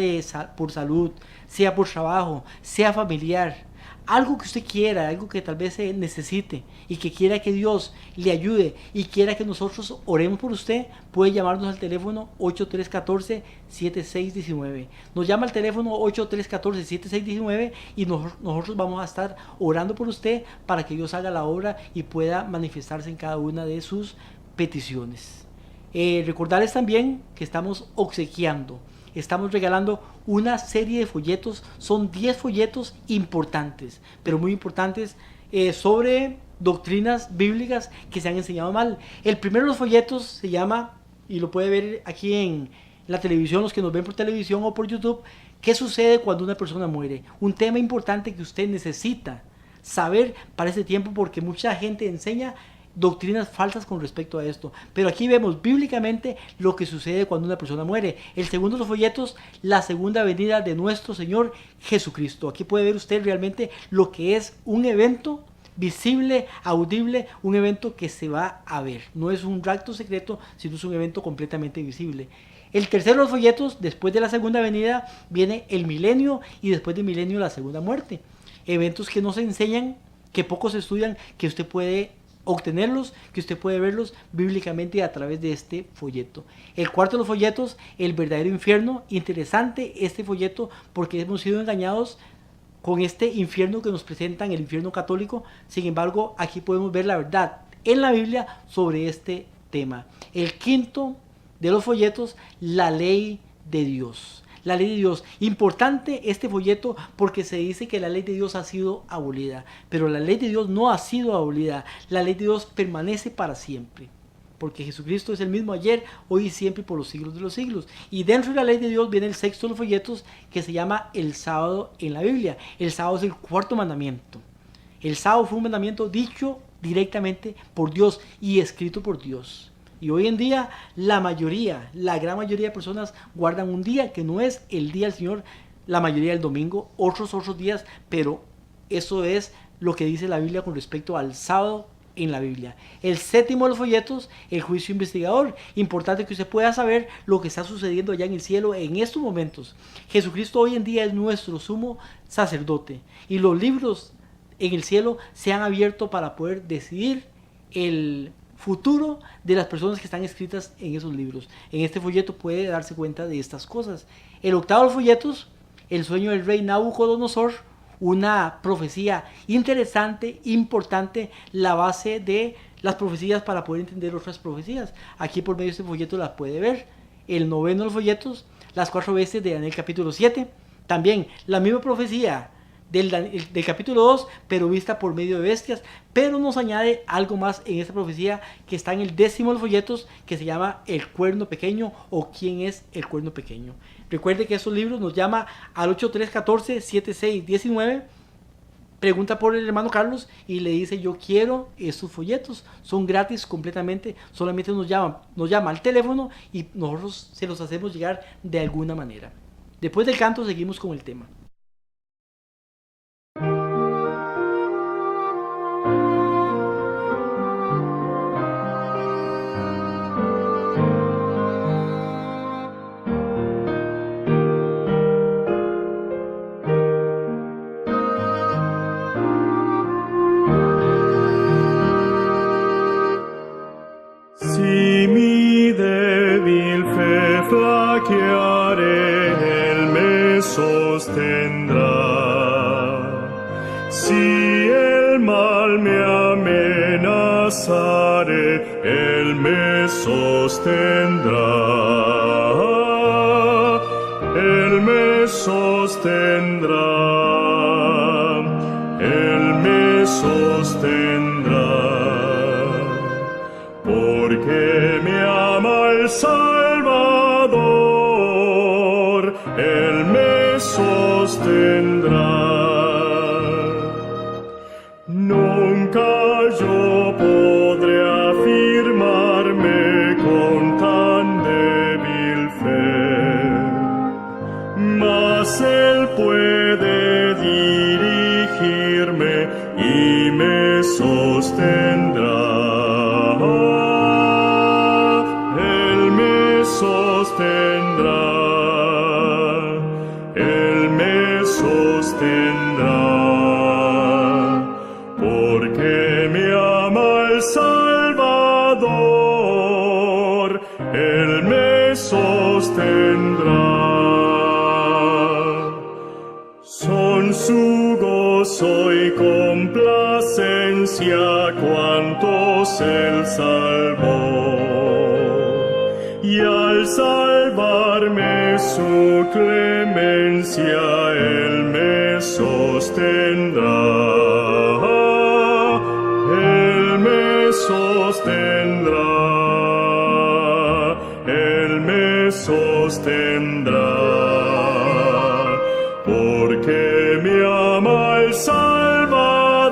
por salud, sea por trabajo, sea familiar, algo que usted quiera, algo que tal vez se necesite y que quiera que Dios le ayude y quiera que nosotros oremos por usted, puede llamarnos al teléfono 8314-7619. Nos llama al teléfono 8314-7619 y nosotros vamos a estar orando por usted para que Dios haga la obra y pueda manifestarse en cada una de sus peticiones. Recordarles también que estamos obsequiando. Estamos regalando una serie de folletos, son 10 folletos importantes, pero muy importantes, sobre doctrinas bíblicas que se han enseñado mal. El primero de los folletos se llama, y lo puede ver aquí en la televisión, los que nos ven por televisión o por YouTube, ¿qué sucede cuando una persona muere? Un tema importante que usted necesita saber para este tiempo, porque mucha gente enseña doctrinas falsas con respecto a esto, pero aquí vemos bíblicamente lo que sucede cuando una persona muere. El segundo de los folletos, la segunda venida de nuestro Señor Jesucristo. Aquí puede ver usted realmente lo que es un evento visible, audible, un evento que se va a ver. No es un rapto secreto, sino es un evento completamente visible. El tercero de los folletos, después de la segunda venida, viene el milenio, y después del milenio la segunda muerte. Eventos que no se enseñan, que pocos estudian, que usted puede obtenerlos, que usted puede verlos bíblicamente a través de este folleto. El cuarto de los folletos, el verdadero infierno. Interesante este folleto porque hemos sido engañados con este infierno que nos presentan, el infierno católico. Sin embargo, aquí podemos ver la verdad en la Biblia sobre este tema. El quinto de los folletos, la ley de Dios. La ley de Dios. Importante este folleto porque se dice que la ley de Dios ha sido abolida, pero la ley de Dios no ha sido abolida. La ley de Dios permanece para siempre, porque Jesucristo es el mismo ayer, hoy y siempre, por los siglos de los siglos. Y dentro de la ley de Dios viene el sexto de los folletos, que se llama el sábado en la Biblia. El sábado es el cuarto mandamiento. El sábado fue un mandamiento dicho directamente por Dios y escrito por Dios. Y hoy en día la gran mayoría de personas guardan un día que no es el día del Señor, la mayoría del domingo, otros días, pero eso es lo que dice la Biblia con respecto al sábado en la Biblia. El séptimo de los folletos, el juicio investigador. Importante que usted pueda saber lo que está sucediendo allá en el cielo en estos momentos. Jesucristo hoy en día es nuestro sumo sacerdote y los libros en el cielo se han abierto para poder decidir el futuro de las personas que están escritas en esos libros. En este folleto puede darse cuenta de estas cosas. El octavo de los folletos, el sueño del rey Nabucodonosor, una profecía interesante, importante, la base de las profecías para poder entender otras profecías. Aquí por medio de este folleto las puede ver. El noveno de los folletos, las 4 veces de Daniel capítulo 7, también la misma profecía del capítulo 2, pero vista por medio de bestias, pero nos añade algo más en esta profecía que está en el décimo de los folletos, que se llama el cuerno pequeño, o quién es el cuerno pequeño. Recuerde que esos libros nos llama al 8314-7619, pregunta por el hermano Carlos y le dice: yo quiero esos folletos, son gratis completamente, solamente nos llama al teléfono y nosotros se los hacemos llegar de alguna manera. Después del canto seguimos con el tema. Si mi débil fe flaqueare, Él me sostendrá. Si el mal me amenazare, Él me sostendrá. Él me sostendrá. Él me sostendrá. Porque me ama el Salvador, Él me sostendrá. Nunca yo podré afirmarme con tan débil fe, mas Él puede dirigirme y me sostendrá. Él me sostendrá. sostendrá. Son su gozo y complacencia cuantos él salvó. Y al salvarme su clemencia, él me sostendrá. Él me sostendrá. Él me sostendrá. Porque me ama el Salvador,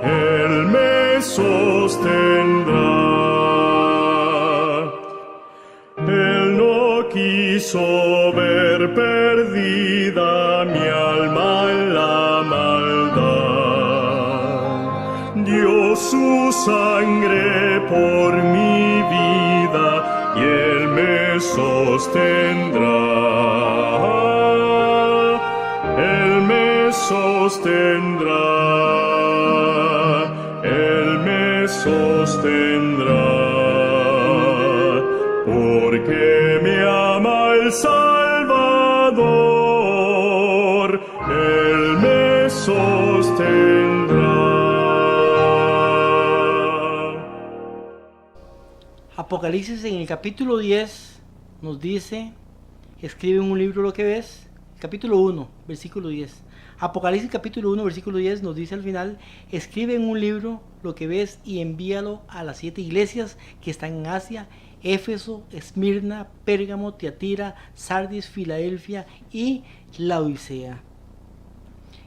él me sostendrá. Él no quiso ver perdida mi alma en la maldad. Dio su sangre por mi vida y él me sostendrá. Él me sostendrá. Él me sostendrá. Porque me ama el Salvador, él me sostendrá. Apocalipsis en el capítulo 10 nos dice, escribe en un libro lo que ves. Capítulo 1, versículo 10. Apocalipsis capítulo 1, versículo 10 nos dice al final, escribe en un libro lo que ves y envíalo a las 7 iglesias que están en Asia, Éfeso, Esmirna, Pérgamo, Tiatira, Sardis, Filadelfia y Laodicea.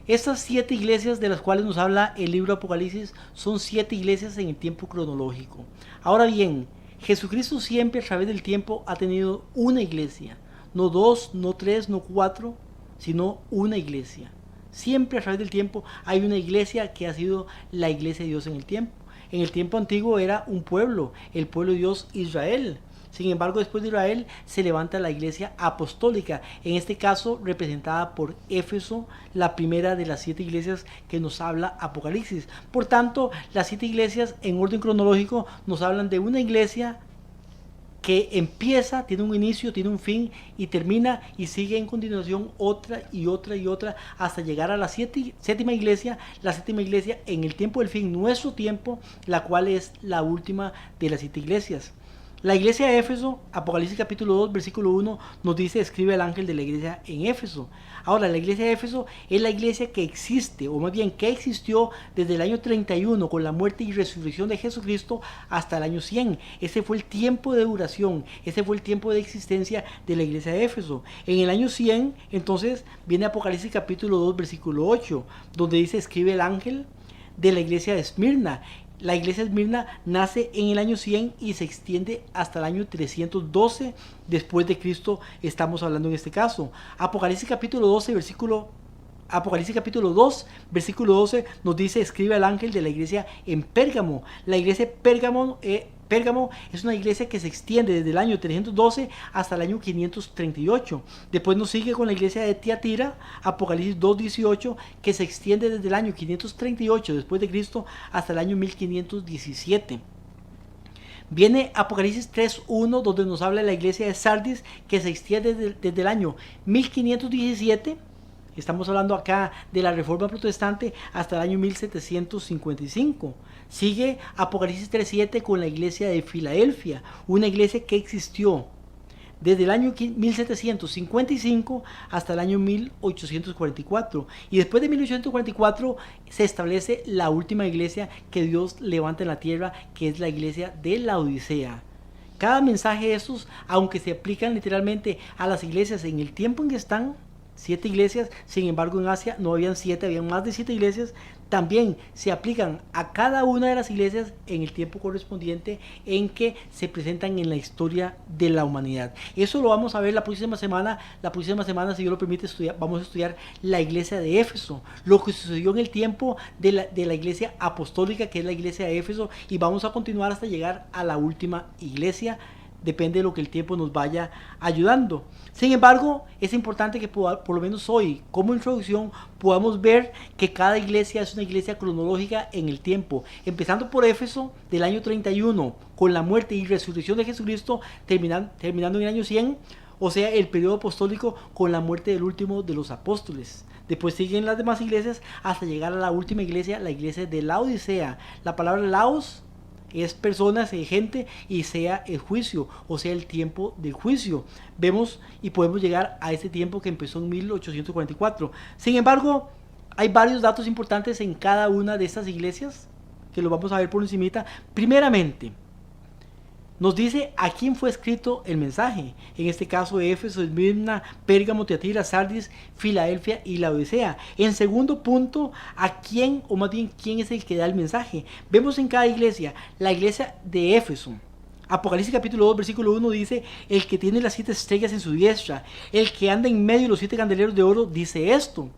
Estas 7 iglesias de las cuales nos habla el libro Apocalipsis son 7 iglesias en el tiempo cronológico. Ahora bien, Jesucristo siempre a través del tiempo ha tenido una iglesia, no 2, no 3, no 4, sino una iglesia. Siempre a través del tiempo hay una iglesia que ha sido la iglesia de Dios en el tiempo. En el tiempo antiguo era un pueblo, el pueblo de Dios Israel. Sin embargo, después de Israel se levanta la iglesia apostólica, en este caso representada por Éfeso, la primera de las 7 iglesias que nos habla Apocalipsis. Por tanto, las 7 iglesias en orden cronológico nos hablan de una iglesia que empieza, tiene un inicio, tiene un fin y termina y sigue en continuación otra y otra y otra hasta llegar a la séptima iglesia, en el tiempo del fin, nuestro tiempo, la cual es la última de las 7 iglesias. La iglesia de Éfeso, Apocalipsis capítulo 2, versículo 1, nos dice, escribe el ángel de la iglesia en Éfeso. Ahora, la iglesia de Éfeso es la iglesia que existe, o más bien que existió desde el año 31 con la muerte y resurrección de Jesucristo hasta el año 100. Ese fue el tiempo de duración, ese fue el tiempo de existencia de la iglesia de Éfeso. En el año 100, entonces, viene Apocalipsis capítulo 2, versículo 8, donde dice, escribe el ángel de la iglesia de Esmirna. La iglesia de Esmirna nace en el año 100 y se extiende hasta el año 312 después de Cristo, estamos hablando en este caso. Apocalipsis capítulo 2, versículo 12 nos dice, escribe al ángel de la iglesia en Pérgamo. La iglesia de Pérgamo es una iglesia que se extiende desde el año 312 hasta el año 538. Después nos sigue con la iglesia de Tiatira, Apocalipsis 2:18, que se extiende desde el año 538 después de Cristo hasta el año 1517. Viene Apocalipsis 3:1, donde nos habla de la iglesia de Sardis, que se extiende desde el año 1517. Estamos hablando acá de la Reforma Protestante hasta el año 1755. Sigue Apocalipsis 3:7 con la iglesia de Filadelfia, una iglesia que existió desde el año 1755 hasta el año 1844. Y después de 1844 se establece la última iglesia que Dios levanta en la tierra, que es la iglesia de Laodicea. Cada mensaje de estos, aunque se aplican literalmente a las iglesias en el tiempo en que están, 7 iglesias, sin embargo en Asia no habían 7, habían más de 7 iglesias, también se aplican a cada una de las iglesias en el tiempo correspondiente en que se presentan en la historia de la humanidad. Eso lo vamos a ver la próxima semana. La próxima semana, si Dios lo permite, vamos a estudiar la iglesia de Éfeso, lo que sucedió en el tiempo de la iglesia apostólica, que es la iglesia de Éfeso, y vamos a continuar hasta llegar a la última iglesia depende de lo que el tiempo nos vaya ayudando. Sin embargo, es importante que por lo menos hoy, como introducción, podamos ver que cada iglesia es una iglesia cronológica en el tiempo, empezando por Éfeso del año 31, con la muerte y resurrección de Jesucristo, terminando en el año 100, o sea, el periodo apostólico con la muerte del último de los apóstoles. Después siguen las demás iglesias hasta llegar a la última iglesia, la iglesia de Laodicea. La palabra Laos es personas, gente, y sea el juicio, o sea, el tiempo del juicio. Vemos y podemos llegar a ese tiempo que empezó en 1844. Sin embargo, hay varios datos importantes en cada una de estas iglesias, que lo vamos a ver por encimita. Primeramente, nos dice a quién fue escrito el mensaje. En este caso, Éfeso, Esmirna, Pérgamo, Tiatira, Sardis, Filadelfia y Laodicea. En segundo punto, a quién, o más bien quién es el que da el mensaje. Vemos en cada iglesia, la iglesia de Éfeso. Apocalipsis capítulo 2, versículo 1 dice: el que tiene las 7 estrellas en su diestra, el que anda en medio de los 7 candeleros de oro, dice esto.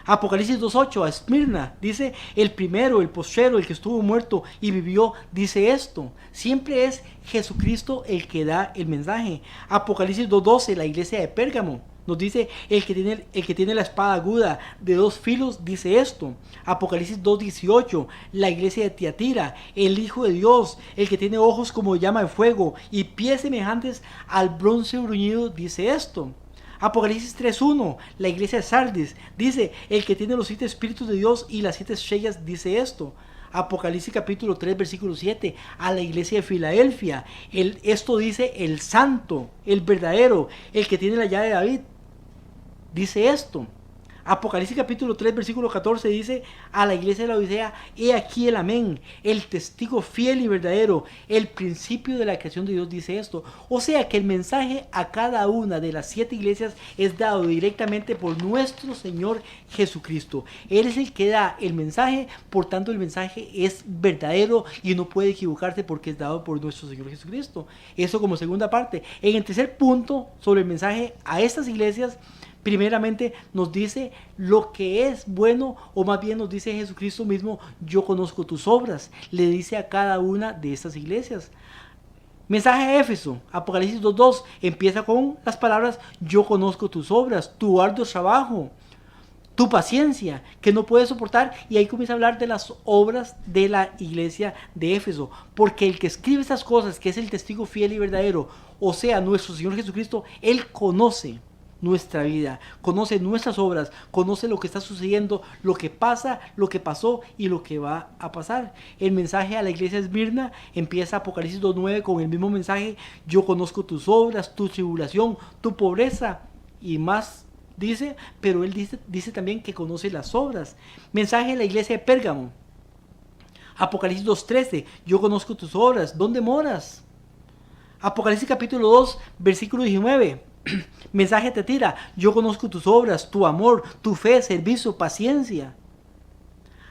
Apocalipsis 2.8, a Esmirna, dice: el primero, el postrero, el que estuvo muerto y vivió, dice esto. Siempre es Jesucristo el que da el mensaje. Apocalipsis 2.12, la iglesia de Pérgamo, nos dice: el que tiene la espada aguda de 2 filos, dice esto. Apocalipsis 2.18, la iglesia de Tiatira, el Hijo de Dios, el que tiene ojos como llama de fuego y pies semejantes al bronce bruñido, dice esto. Apocalipsis 3.1, la iglesia de Sardis, dice: el que tiene los 7 espíritus de Dios y las 7 estrellas, dice esto. Apocalipsis capítulo 3, versículo 7, a la iglesia de Filadelfia, esto dice: el santo, el verdadero, el que tiene la llave de David, dice esto. Apocalipsis capítulo 3, versículo 14 dice: a la iglesia de la Odisea, he aquí el amén, el testigo fiel y verdadero, el principio de la creación de Dios, dice esto. O sea que el mensaje a cada una de las 7 iglesias es dado directamente por nuestro Señor Jesucristo. Él es el que da el mensaje, por tanto el mensaje es verdadero y no puede equivocarse porque es dado por nuestro Señor Jesucristo. Eso como segunda parte. En el tercer punto sobre el mensaje a estas iglesias, primeramente nos dice lo que es bueno, o más bien nos dice Jesucristo mismo: yo conozco tus obras. Le dice a cada una de estas iglesias. Mensaje a Éfeso, Apocalipsis 2.2, empieza con las palabras: yo conozco tus obras, tu arduo trabajo, tu paciencia, que no puedes soportar. Y ahí comienza a hablar de las obras de la iglesia de Éfeso, porque el que escribe estas cosas, que es el testigo fiel y verdadero, o sea, nuestro Señor Jesucristo, Él conoce nuestra vida, conoce nuestras obras, conoce lo que está sucediendo, lo que pasa, lo que pasó y lo que va a pasar. El mensaje a la iglesia de Esmirna empieza Apocalipsis 2.9 con el mismo mensaje: yo conozco tus obras, tu tribulación, tu pobreza, y más dice, pero él dice también que conoce las obras. Mensaje a la iglesia de Pérgamo, Apocalipsis 2.13, yo conozco tus obras, ¿dónde moras? Apocalipsis capítulo 2, versículo 19, mensaje a Tiatira: yo conozco tus obras, tu amor, tu fe, servicio, paciencia.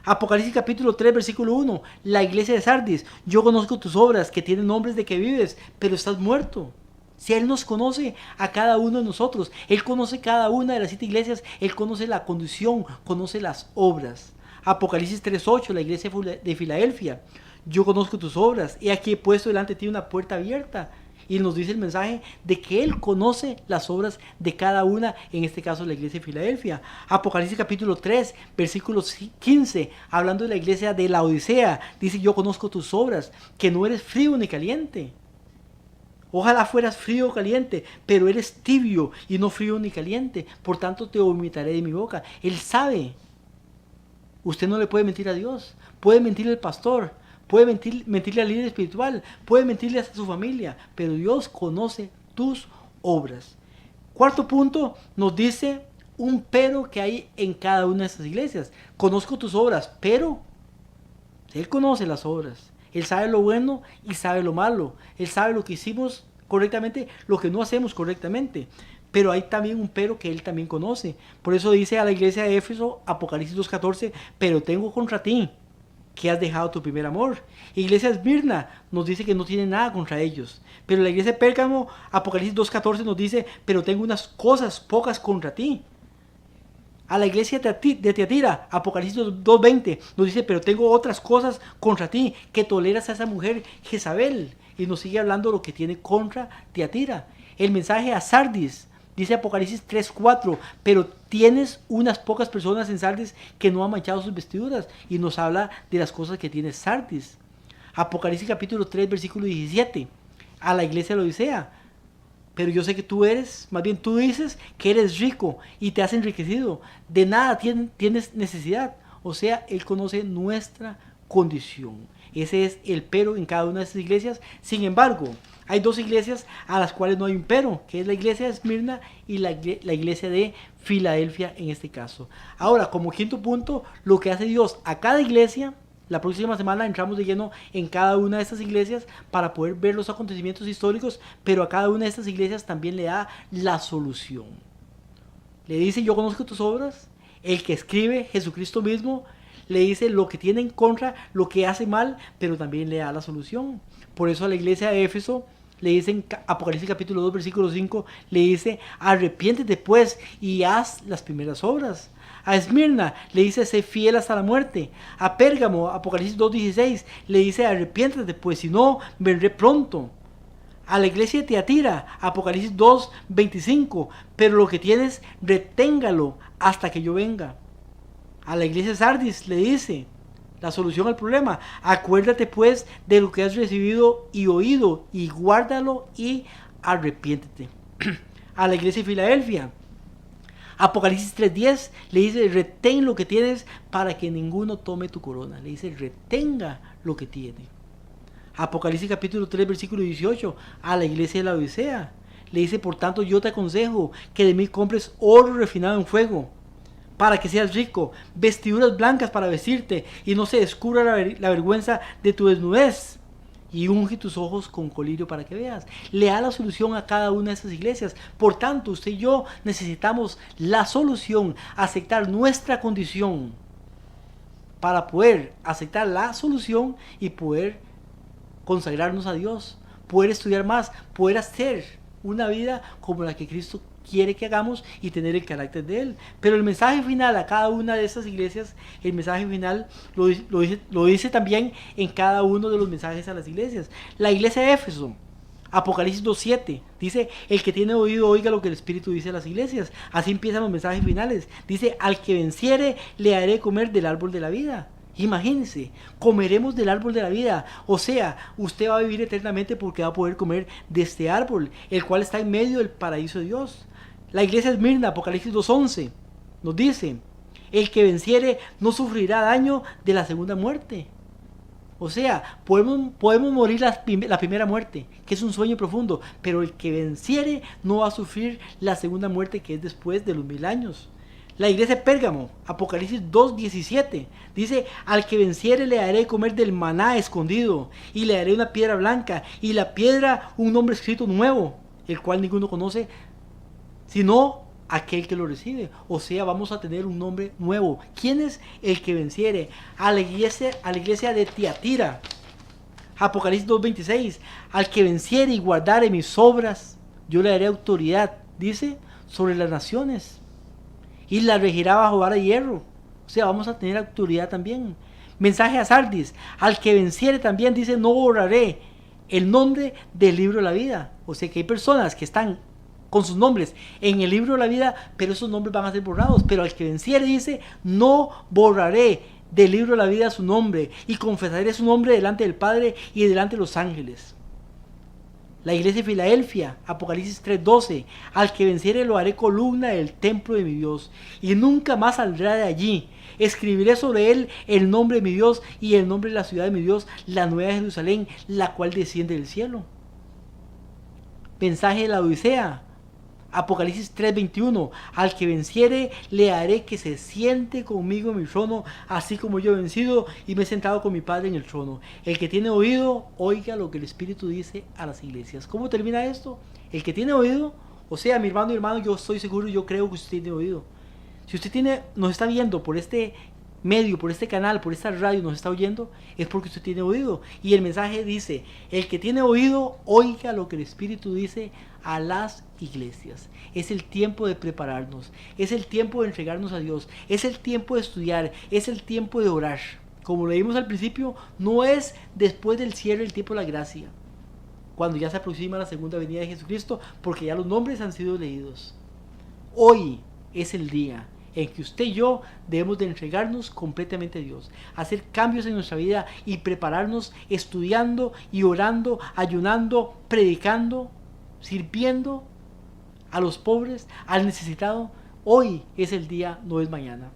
Apocalipsis capítulo 3, versículo 1, la iglesia de Sardis: yo conozco tus obras, que tienen nombres de que vives, pero estás muerto. Si Él nos conoce a cada uno de nosotros, Él conoce cada una de las 7 iglesias, Él conoce la condición, conoce las obras. Apocalipsis 3.8, la iglesia de Filadelfia: yo conozco tus obras, he aquí he puesto delante de ti una puerta abierta. Y nos dice el mensaje de que Él conoce las obras de cada una, en este caso la iglesia de Filadelfia. Apocalipsis capítulo 3, versículo 15, hablando de la iglesia de Laodicea, dice: yo conozco tus obras, que no eres frío ni caliente. Ojalá fueras frío o caliente, pero eres tibio y no frío ni caliente, por tanto te vomitaré de mi boca. Él sabe. Usted no le puede mentir a Dios, puede mentirle al pastor, puede mentirle al líder espiritual, puede mentirle a su familia, pero Dios conoce tus obras. Cuarto punto, nos dice un pero que hay en cada una de estas iglesias. Conozco tus obras, pero Él conoce las obras. Él sabe lo bueno y sabe lo malo. Él sabe lo que hicimos correctamente, lo que no hacemos correctamente. Pero hay también un pero que Él también conoce. Por eso dice a la iglesia de Éfeso, Apocalipsis 2.14, pero tengo contra ti que has dejado tu primer amor. Iglesia de Esmirna nos dice que no tiene nada contra ellos. Pero la iglesia de Pérgamo, Apocalipsis 2.14 nos dice: pero tengo unas cosas pocas contra ti. A la iglesia de Tiatira, Apocalipsis 2:20, nos dice, pero tengo otras cosas contra ti, que toleras a esa mujer Jezabel. Y nos sigue hablando lo que tiene contra Tiatira. El mensaje a Sardis, dice Apocalipsis 3:4, pero tienes unas pocas personas en Sardis que no han manchado sus vestiduras. Y nos habla de las cosas que tiene Sardis. Apocalipsis capítulo 3, versículo 17, a la iglesia de la Odisea. Pero yo sé que tú dices que eres rico y te has enriquecido. De nada tienes necesidad. O sea, Él conoce nuestra condición. Ese es el pero en cada una de estas iglesias. Sin embargo, hay dos iglesias a las cuales no hay un pero, que es la iglesia de Esmirna y la iglesia de Filadelfia en este caso. Ahora, como quinto punto, lo que hace Dios a cada iglesia. La próxima semana entramos de lleno en cada una de estas iglesias para poder ver los acontecimientos históricos, pero a cada una de estas iglesias también le da la solución. Le dice, yo conozco tus obras. El que escribe, Jesucristo mismo, le dice lo que tiene en contra, lo que hace mal, pero también le da la solución. Por eso a la iglesia de Éfeso le dice en Apocalipsis capítulo 2, versículo 5, le dice, arrepiéntete pues y haz las primeras obras. A Esmirna le dice, sé fiel hasta la muerte. A Pérgamo, Apocalipsis 2:16, le dice, arrepiéntete, pues si no, vendré pronto. A la iglesia de Tiatira, Apocalipsis 2:25, pero lo que tienes, reténgalo hasta que yo venga. A la iglesia de Sardis le dice, la solución al problema, acuérdate pues de lo que has recibido y oído, y guárdalo y arrepiéntete. A la iglesia de Filadelfia, Apocalipsis 3:10 le dice, retén lo que tienes para que ninguno tome tu corona. Le dice, retenga lo que tiene. Apocalipsis capítulo 3, versículo 18, a la iglesia de la Odisea le dice, por tanto yo te aconsejo que de mí compres oro refinado en fuego, para que seas rico, vestiduras blancas para vestirte, y no se descubra la vergüenza de tu desnudez, y unge tus ojos con colirio para que veas. Le da la solución a cada una de esas iglesias. Por tanto, usted y yo necesitamos la solución, aceptar nuestra condición, para poder aceptar la solución y poder consagrarnos a Dios, poder estudiar más, poder hacer una vida como la que Cristo quiere que hagamos y tener el carácter de Él. Pero el mensaje final a cada una de estas iglesias, el mensaje final lo dice también en cada uno de los mensajes a las iglesias. La iglesia de Éfeso, Apocalipsis 2:7, dice, el que tiene oído oiga lo que el Espíritu dice a las iglesias. Así empiezan los mensajes finales. Dice, al que venciere le haré comer del árbol de la vida. Imagínense, comeremos del árbol de la vida. O sea, usted va a vivir eternamente porque va a poder comer de este árbol, el cual está en medio del paraíso de Dios. La iglesia de Esmirna, Apocalipsis 2:11, nos dice, el que venciere no sufrirá daño de la segunda muerte. O sea, podemos morir la primera muerte, que es un sueño profundo, pero el que venciere no va a sufrir la segunda muerte, que es después de los 1000 años. La iglesia de Pérgamo, Apocalipsis 2:17, dice, al que venciere le haré comer del maná escondido, y le haré una piedra blanca, y la piedra un nombre escrito nuevo, el cual ninguno conoce, sino aquel que lo recibe. O sea, vamos a tener un nombre nuevo. ¿Quién es el que venciere? A la iglesia de Tiatira, Apocalipsis 2:26, al que venciere y guardare mis obras, yo le daré autoridad, dice, sobre las naciones, y la regirá bajo vara de hierro. O sea, vamos a tener autoridad también. Mensaje a Sardis, al que venciere también, dice, no borraré el nombre del libro de la vida. O sea que hay personas que están con sus nombres en el libro de la vida, pero esos nombres van a ser borrados. Pero al que venciere dice, no borraré del libro de la vida su nombre, y confesaré su nombre delante del Padre y delante de los ángeles. La iglesia de Filadelfia, Apocalipsis 3:12, al que venciere lo haré columna del templo de mi Dios, y nunca más saldrá de allí. Escribiré sobre él el nombre de mi Dios y el nombre de la ciudad de mi Dios, la nueva Jerusalén, la cual desciende del cielo. Mensaje de la Odisea, Apocalipsis 3:21, al que venciere le haré que se siente conmigo en mi trono, así como yo he vencido y me he sentado con mi Padre en el trono. El que tiene oído, oiga lo que el Espíritu dice a las iglesias. ¿Cómo termina esto? El que tiene oído, o sea, mi hermano y hermano, yo estoy seguro, yo creo que usted tiene oído. Si usted nos está viendo por este medio, por este canal, por esta radio nos está oyendo, es porque usted tiene oído. Y el mensaje dice, el que tiene oído, oiga lo que el Espíritu dice a las iglesias. Es el tiempo de prepararnos, es el tiempo de entregarnos a Dios, es el tiempo de estudiar, es el tiempo de orar. Como leímos al principio, no es después del cierre del tiempo de la gracia, cuando ya se aproxima la segunda venida de Jesucristo, porque ya los nombres han sido leídos. Hoy es el día en que usted y yo debemos de entregarnos completamente a Dios, hacer cambios en nuestra vida y prepararnos estudiando y orando, ayunando, predicando, sirviendo a los pobres, al necesitado. Hoy es el día, no es mañana.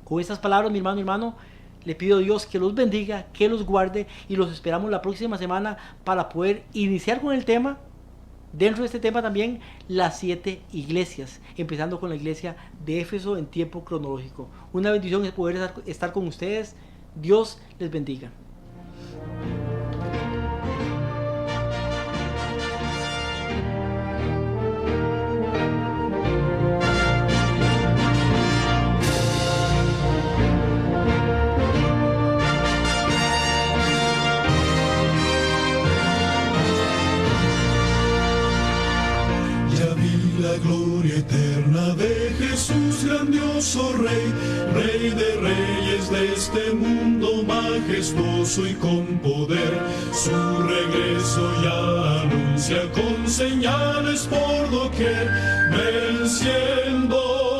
Con estas palabras, mi hermano, le pido a Dios que los bendiga, que los guarde, y los esperamos la próxima semana para poder iniciar con el tema. Dentro de este tema también las 7 iglesias, empezando con la iglesia de Éfeso en tiempo cronológico. Una bendición es poder estar con ustedes. Dios les bendiga. La gloria eterna de Jesús, grandioso Rey, Rey de reyes de este mundo, majestuoso y con poder. Su regreso ya anuncia con señales por doquier, venciendo